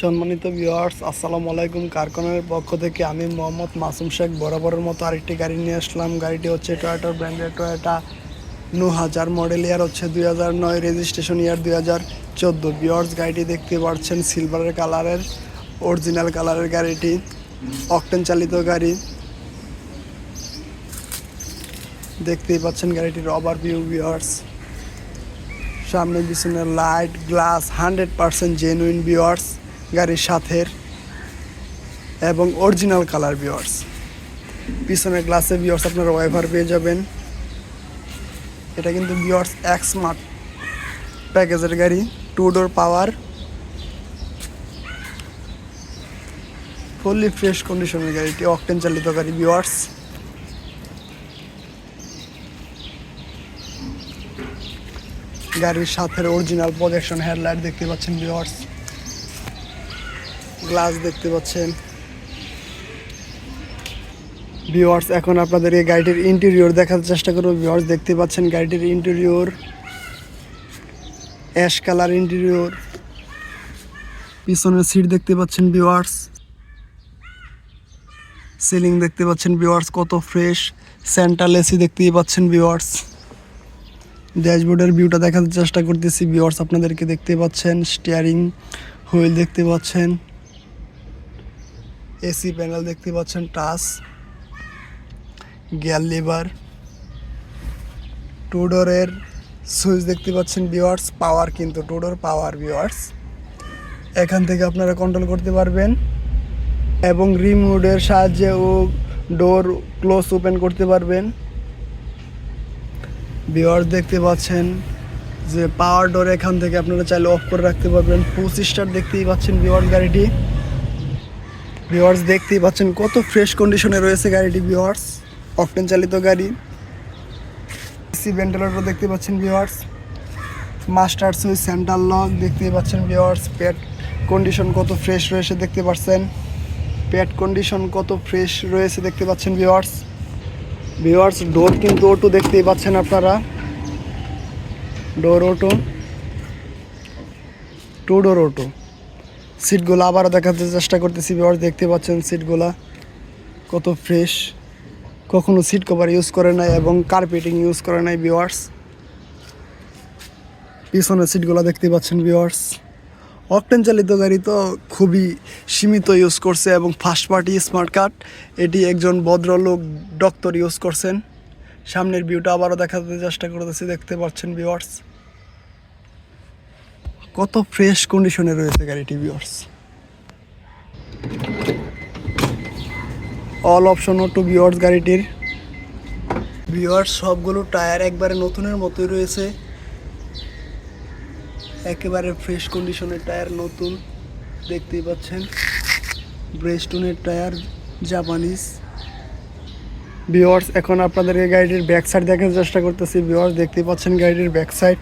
সম্মানিত ভিউয়ার্স, আসসালামু আলাইকুম। কারখানার পক্ষ থেকে আমি মোহাম্মদ মাসুম শেখ বরাবরের মতো আরেকটি গাড়ি নিয়ে আসলাম। গাড়িটি হচ্ছে টয়োটা ব্র্যান্ডের টয়োটা 9000, মডেল ইয়ার হচ্ছে 2009, রেজিস্ট্রেশন ইয়ার 2014। ভিউয়ার্স, গাড়িটি দেখতে পাচ্ছেন সিলভারের কালারের, অরিজিনাল কালারের গাড়িটি, অকটেন চালিত গাড়ি। দেখতেই পাচ্ছেন গাড়িটির ওভারভিউ। ভিউয়ার্স, সামনে পিছনে লাইট, গ্লাস 100% জেনুইন ভিউয়ার্স, গাড়ির সাথের এবং অরিজিনাল কালার। ভিউয়ার্স, পিছনের গ্লাসে ভিউয়ার্স আপনারা ওয়াইপার পেয়ে যাবেন। এটা কিন্তু ভিউয়ার্স এক্সমার্ট প্যাকেজের গাড়ি, 2 ডোর পাওয়ার, ফুললি ফ্রেশ কন্ডিশনের গাড়িটি, অকটেন চালিত গাড়ি। ভিউয়ার্স, গাড়ির সাথে অরিজিনাল প্রজেকশন হেডলাইট দেখতে পাচ্ছেন। ভিউয়ার্স, গ্লাস দেখতে পাচ্ছেন। ভিউয়ার্স, এখন আপনাদের এই গাড়িটির ইন্টেরিয়র দেখার চেষ্টা করব। ভিউয়ার্স, দেখতে পাচ্ছেন গাড়িটির ইন্টেরিয়র, অ্যাশ কালার ইন্টেরিয়র। পিছনের সিট দেখতে পাচ্ছেন। ভিউয়ার্স, সিলিং দেখতে পাচ্ছেন। ভিউয়ার্স, কত ফ্রেশ। সেন্ট্রাল এসি দেখতেই পাচ্ছেন। ভিউয়ার্স, ড্যাশবোর্ডের ভিউটা দেখার চেষ্টা করতেছি। ভিউয়ার্স, আপনাদেরকে দেখতে পাচ্ছেন স্টিয়ারিং হুইল দেখতে পাচ্ছেন, এসি প্যানেল দেখতে পাচ্ছেন, টাচ, গিয়ার লিভার, 2 ডোরের সুইচ দেখতে পাচ্ছেন। ভিউয়ার্স, পাওয়ার কিন্তু 2 ডোর পাওয়ার। ভিউয়ার্স, এখান থেকে আপনারা কন্ট্রোল করতে পারবেন এবং রিমোটের সাহায্যে ও ডোর ক্লোজ ওপেন করতে পারবেন। ভিউয়ার্স, দেখতে পাচ্ছেন যে পাওয়ার ডোর এখান থেকে আপনারা চাইলে অফ করে রাখতে পারবেন। পুশ স্টার্ট দেখতেই পাচ্ছেন। ভিউয়ার্স, গাড়িটি ভিউয়ার্স দেখতেই পাচ্ছেন কত ফ্রেশ কন্ডিশনে রয়েছে গাড়িটি। ভিউয়ার্স, অকটেন চালিত গাড়ি। এসি ভেন্টিলেটর দেখতে পাচ্ছেন। Viewers, master switch, central lock দেখতেই পাচ্ছেন। ভিউয়ার্স, পেট কন্ডিশন কত ফ্রেশ রয়েছে দেখতে পাচ্ছেন। পেট কন্ডিশন কত ফ্রেশ রয়েছে দেখতে পাচ্ছেন। ভিউয়ার্স, ডোর কিন্তু অটো দেখতেই পাচ্ছেন আপনারা, ডোর অটো, 2 ডোর অটো। সিটগুলো আবারও দেখাতে চেষ্টা করতেছি। ভিউয়ার্স, দেখতে পাচ্ছেন সিটগুলা কত ফ্রেশ, কখনো সিট কভার ইউজ করে নাই এবং কার্পেটিং ইউজ করে নাই। ভিউয়ার্স, পিছনের সিটগুলো দেখতে পাচ্ছেন। ভিউয়ার্স, অকটেন চালিত গাড়ি তো খুবই সীমিত ইউজ করছে এবং ফার্স্ট পার্টি স্মার্ট কার্ড এটি একজন ভদ্রলোক ডক্টর ইউজ করছেন। সামনের ভিউটা আবারও দেখাতে চেষ্টা করতেছি। দেখতে পাচ্ছেন ভিউয়ার্স, কত ফ্রেশ কন্ডিশনে রয়েছে গাড়িটি। Viewers, all option auto. Viewers, গাড়িটির ভিউয়ার্স সবগুলো টায়ার একবারে নতুনের মতোই রয়েছে, একেবারে ফ্রেশ কন্ডিশনের টায়ার, নতুন দেখতেই পাচ্ছেন। ব্রেস্টনের টায়ার, জাপানিজ। ভিউয়ার্স, এখন আপনাদেরকে গাড়িটির ব্যাক সাইড দেখার চেষ্টা করতেছি। ভিউয়ার্স, দেখতেই পাচ্ছেন গাড়িটির ব্যাক সাইড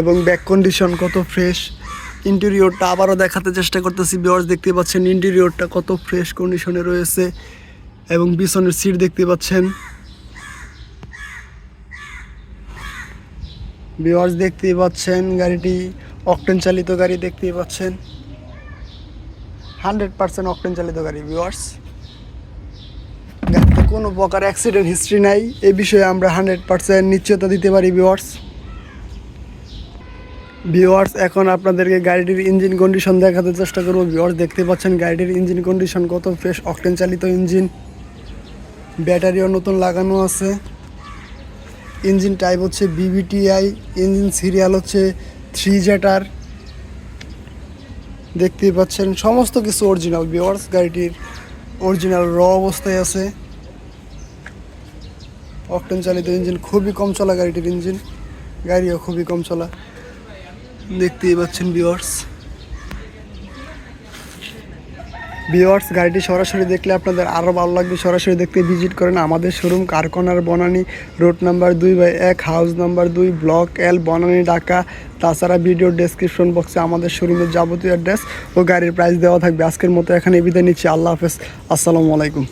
এবং ব্যাক কন্ডিশন কত ফ্রেশ। ইন্টেরিয়রটা আবারও দেখাতে চেষ্টা করতেছি। ভিউয়ার্স, দেখতে পাচ্ছেন ইন্টেরিয়রটা কত ফ্রেশ কন্ডিশনে রয়েছে এবং পিছনের সিট দেখতে পাচ্ছেন। ভিউয়ার্স, দেখতেই পাচ্ছেন গাড়িটি অকটেন চালিত গাড়ি, দেখতেই পাচ্ছেন 100% অকটেন চালিত গাড়ি। ভিউয়ার্স, গাড়িতে কোনো প্রকার অ্যাক্সিডেন্ট হিস্ট্রি নাই, এ বিষয়ে আমরা 100% নিশ্চয়তা দিতে পারি। ভিউয়ার্স, এখন আপনাদেরকে গাড়িটির ইঞ্জিন কন্ডিশন দেখাতে চেষ্টা করব। ভিউয়ার্স, দেখতে পাচ্ছেন গাড়িটির ইঞ্জিন কন্ডিশন কত ফ্রেশ, অকটেন চালিত ইঞ্জিন, ব্যাটারিও নতুন লাগানো আছে। ইঞ্জিন টাইপ হচ্ছে বিবিটিআই, ইঞ্জিন সিরিয়াল হচ্ছে 3ZR। দেখতেই পাচ্ছেন সমস্ত কিছু অরিজিনাল। ভিউয়ার্স, গাড়িটির অরিজিনাল র অবস্থায় আছে। অকটেন চালিত ইঞ্জিন, খুবই কম চলা গাড়িটির ইঞ্জিন, গাড়িও খুবই কম চলা দেখতেই পাচ্ছেন। ভিউয়ার্স, গাড়িটি সরাসরি দেখলে আপনাদের আরও ভালো লাগবে। সরাসরি দেখতে ভিজিট করেন আমাদের শোরুম, কারখানার Banani, road number 2/1, house number 2, block L, Banani, Dhaka. তাছাড়া ভিডিওর ডেসক্রিপশন বক্সে আমাদের শোরুমের যাবতীয় অ্যাড্রেস ও গাড়ির প্রাইস দেওয়া থাকবে। আজকের মতো এখানে বিদায় নিচ্ছি। আল্লাহ হাফেজ, আসসালামু আলাইকুম।